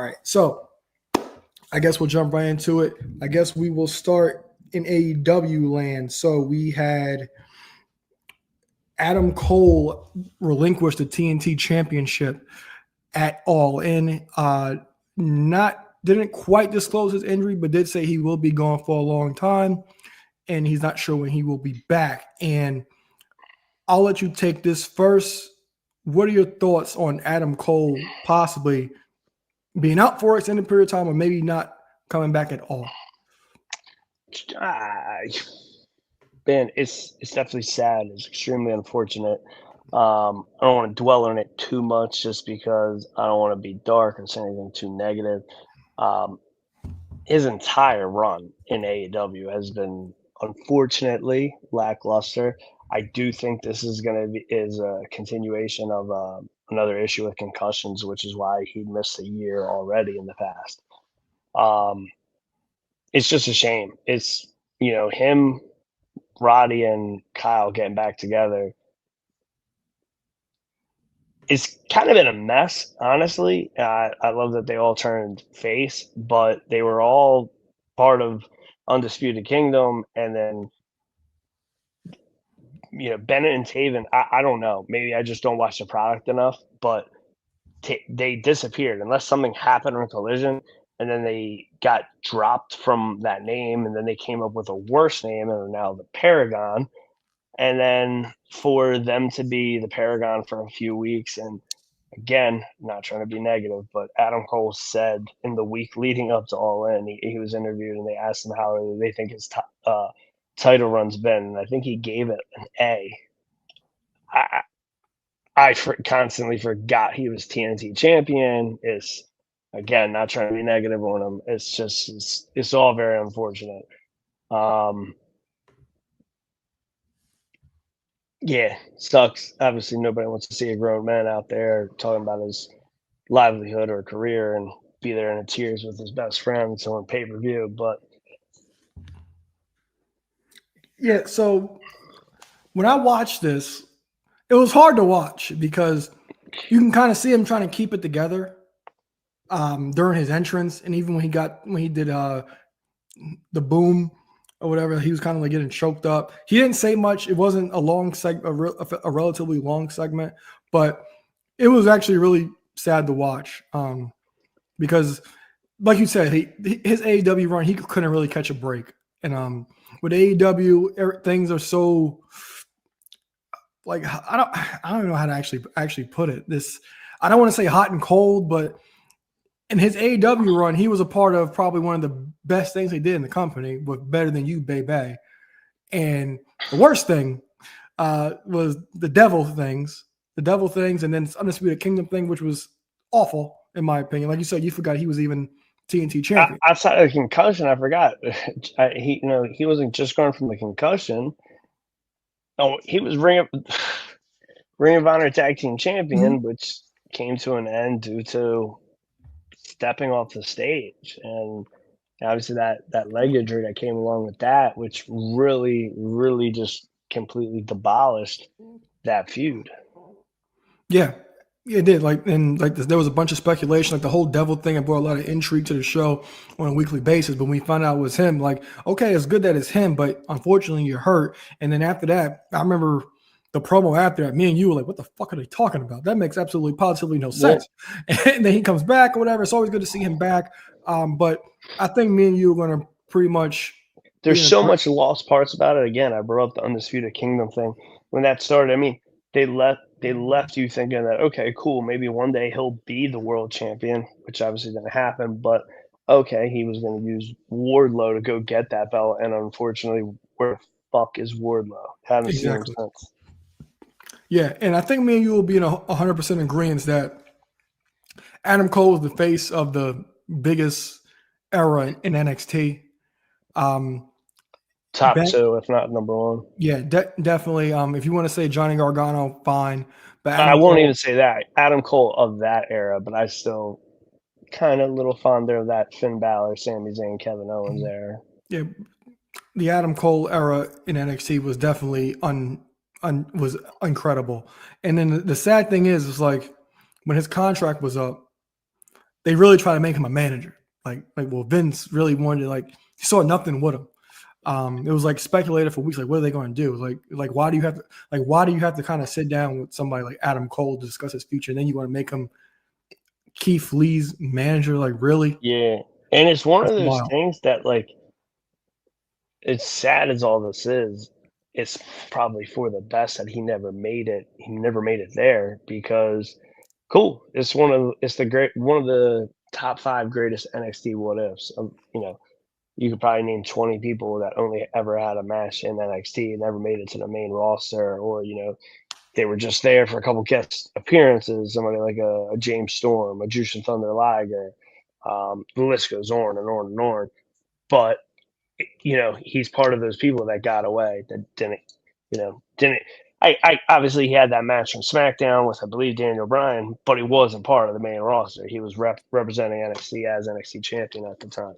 All right, so I guess we'll jump right into it. I guess we will start in AEW land. So we had Adam Cole relinquish the TNT Championship at All In. Not didn't quite disclose his injury, but did say he will be gone for a long time, and he's not sure when he will be back. And I'll let you take this first. What are your thoughts on Adam Cole possibly being out for an extended period of time, or maybe not coming back at all? Man, it's definitely sad. It's extremely unfortunate. I don't want to dwell on it too much, just because I don't want to be dark or say anything too negative. Um, his entire run in AEW has been unfortunately lackluster. I do think this is going to be is a continuation of another issue with concussions, which is why he missed a year already in the past. Um, it's just a shame. It's him, Roddy, and Kyle getting back together. It's kind of been a mess, honestly. I love that they all turned face, but they were all part of Undisputed Kingdom, and then Bennett and Taven. I don't know. Maybe I just don't watch the product enough, but they disappeared unless something happened on Collision, and then they got dropped from that name, and then they came up with a worse name, and are now the Paragon. And then for them to be the Paragon for a few weeks, and again, not trying to be negative, but Adam Cole said in the week leading up to All In, he was interviewed, and they asked him how they think his title run's been, and I think he gave it an A. I constantly forgot he was TNT champion. It's, again, not trying to be negative on him. It's just it's all very unfortunate. Yeah, sucks. Obviously, nobody wants to see a grown man out there talking about his livelihood or career and be there in the tears with his best friends on pay-per-view. But Yeah, so when I watched this, it was hard to watch because you can kind of see him trying to keep it together during his entrance, and even when he did the boom or whatever, he was kind of like getting choked up. He didn't say much. It wasn't a long a relatively long segment, but it was actually really sad to watch because, like you said, his AEW run, he couldn't really catch a break, and with AEW, things are so like I don't know how to actually put it. I don't want to say hot and cold, but in his AEW run, he was a part of probably one of the best things he did in the company with Better Than You, Baby. And the worst thing was the devil things, and then Undisputed Kingdom thing, which was awful in my opinion. Like you said, you forgot he was even TNT champion. Outside of the concussion, I forgot. He wasn't just going from the concussion. Oh, he was Ring of Honor Tag Team Champion, which came to an end due to stepping off the stage, and obviously that leg injury that came along with that, which really just completely demolished that feud. Yeah, it did. There was a bunch of speculation, like the whole devil thing. It brought a lot of intrigue to the show on a weekly basis. But when we found out it was him, like, okay, it's good that it's him, but unfortunately you're hurt. And then after that, I remember the promo after that, me and you were like, what the fuck are they talking about? That makes absolutely positively no sense. Yeah. And then he comes back or whatever. It's always good to see him back. But I think me and you are going to pretty much. There's so much lost parts about it. Again, I brought up the Undisputed Kingdom thing when that started. I mean, they left you thinking that, okay, cool, maybe one day he'll be the world champion, which obviously didn't happen. But okay, he was going to use Wardlow to go get that belt, and unfortunately, where the fuck is Wardlow? Haven't seen him since. Yeah, and I think me and you will be in 100% agreement that Adam Cole is the face of the biggest era in NXT. Top two, if not number one. Yeah, definitely. If you want to say Johnny Gargano, fine. But I won't even say that. Adam Cole of that era, but I still kind of a little fonder of that Finn Balor, Sami Zayn, Kevin Owens era. Yeah, the Adam Cole era in NXT was definitely was incredible. And then the sad thing is like when his contract was up, they really try to make him a manager. Well, Vince really wanted to, he saw nothing with him. It was speculated for weeks, what are they going to do? Why do you have to kind of sit down with somebody like Adam Cole to discuss his future, and then you want to make him Keith Lee's manager? Really? Yeah, and it's one of That's those wild. things that as sad as all this is, it's probably for the best that he never made it. He never made it there because cool. It's the great one of the top 5 greatest NXT what ifs. You could probably name 20 people that only ever had a match in NXT and never made it to the main roster, or they were just there for a couple guest appearances. Somebody like a James Storm, a Jushin Thunder Liger. The list goes on and on and on. But he's part of those people that got away that didn't. I obviously he had that match on SmackDown with I believe Daniel Bryan, but he wasn't part of the main roster. He was representing NXT as NXT champion at the time.